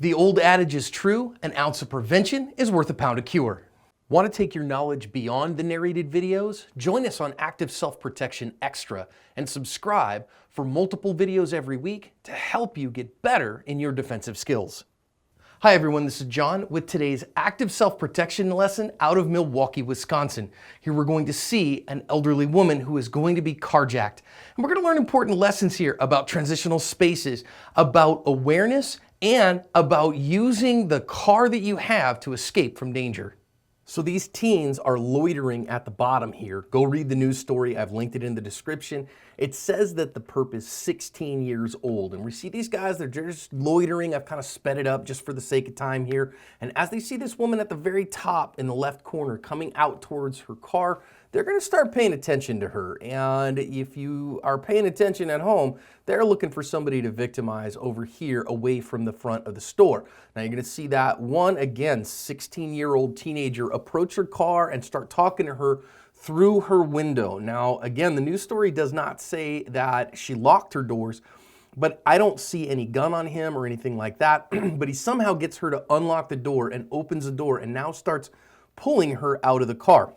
The old adage is true, an ounce of prevention is worth a pound of cure. Want to take your knowledge beyond the narrated videos? Join us on Active Self-Protection Extra and subscribe for multiple videos every week to help you get better in your defensive skills. Hi everyone, this is John with today's Active Self-Protection lesson out of Milwaukee, Wisconsin. Here we're going to see an elderly woman who is going to be carjacked. And we're going to learn important lessons here about transitional spaces, about awareness, and about using the car that you have to escape from danger. So these teens are loitering at the bottom here. Go read the news story. I've linked it in the description. It says that the perp is 16 years old. And we see these guys, they're just loitering. I've kind of sped it up just for the sake of time here. And as they see this woman at the very top in the left corner coming out towards her car, they're going to start paying attention to her. And if you are paying attention at home, they're looking for somebody to victimize over here away from the front of the store. Now you're going to see that one, again, 16-year-old teenager approach her car and start talking to her through her window. Now, again, the news story does not say that she locked her doors, but I don't see any gun on him or anything like that. But he somehow gets her to unlock the door and opens the door and now starts pulling her out of the car.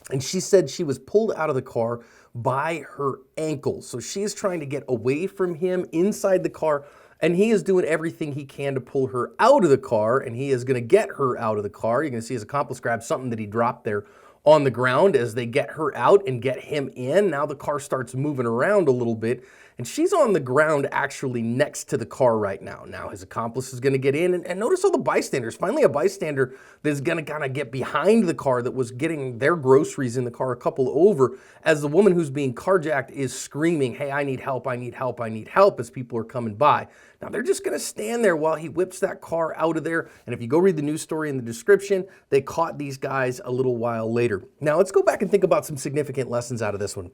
And she said she was pulled out of the car by her ankles. So she is trying to get away from him inside the car, and he is doing everything he can to pull her out of the car, and he is going to get her out of the car. You're going to see his accomplice grab something that he dropped there on the ground as they get her out and get him in. Now the car starts moving around a little bit, and she's on the ground actually next to the car right now. Now his accomplice is going to get in, and notice all the bystanders. Finally a bystander that is going to kind of get behind the car that was getting their groceries in the car a couple over as the woman who's being carjacked is screaming, "Hey, I need help, I need help, I need help," as people are coming by. Now they're just going to stand there while he whips that car out of there. And if you go read the news story in the description, they caught these guys a little while later. Now let's go back and think about some significant lessons out of this one.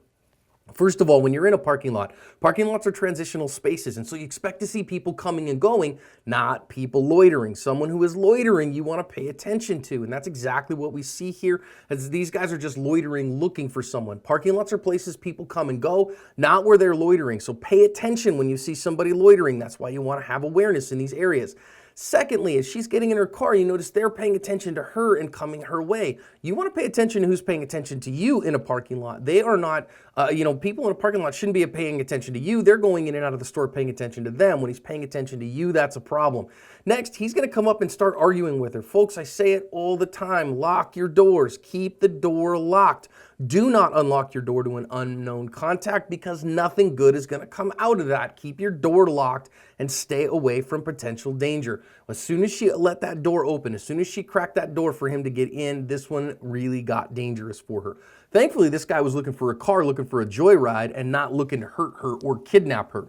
First of all, when you're in a parking lots are transitional spaces, and so you expect to see people coming and going, not people loitering. Someone who is loitering, you want to pay attention to, and that's exactly what we see here, as these guys are just loitering, looking for someone. Parking lots are places people come and go, not where they're loitering, so pay attention when you see somebody loitering. That's why you want to have awareness in these areas. Secondly, as she's getting in her car, you notice they're paying attention to her and coming her way. You want to pay attention to who's paying attention to you in a parking lot. They are not, people in a parking lot shouldn't be paying attention to you. They're going in and out of the store paying attention to them. When he's paying attention to you, that's a problem. Next, he's going to come up and start arguing with her. Folks, I say it all the time. Lock your doors. Keep the door locked. Do not unlock your door to an unknown contact because nothing good is going to come out of that. Keep your door locked and stay away from potential danger. As soon as she let that door open, as soon as she cracked that door for him to get in, this one really got dangerous for her. Thankfully, this guy was looking for a car, looking for a joyride, and not looking to hurt her or kidnap her.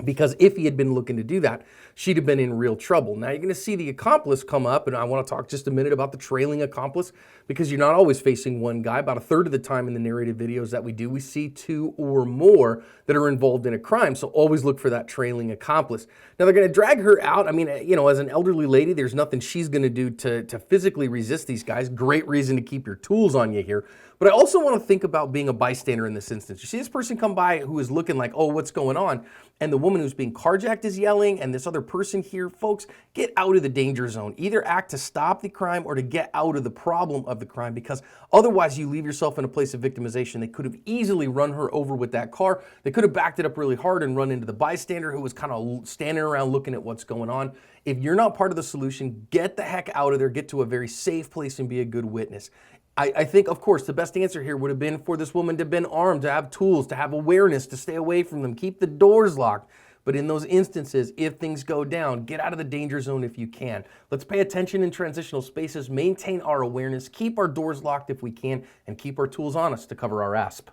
Because if he had been looking to do that, she'd have been in real trouble. Now you're going to see the accomplice come up, and I want to talk just a minute about the trailing accomplice, because you're not always facing one guy. About a third of the time in the narrated videos that we do, we see two or more that are involved in a crime. So always look for that trailing accomplice. Now they're going to drag her out. I mean, as an elderly lady, there's nothing she's going to do to physically resist these guys. Great reason to keep your tools on you here. But I also want to think about being a bystander in this instance. You see this person come by who is looking like, oh, what's going on? And the woman who's being carjacked is yelling, and this other person here, folks, get out of the danger zone. Either act to stop the crime or to get out of the problem of the crime, because otherwise you leave yourself in a place of victimization. They could have easily run her over with that car. They could have backed it up really hard and run into the bystander who was kind of standing around looking at what's going on. If you're not part of the solution, get the heck out of there, get to a very safe place and be a good witness. I think, of course, the best answer here would have been for this woman to have been armed, to have tools, to have awareness, to stay away from them, keep the doors locked. But in those instances, if things go down, get out of the danger zone if you can. Let's pay attention in transitional spaces, maintain our awareness, keep our doors locked if we can, and keep our tools on us to cover our asp.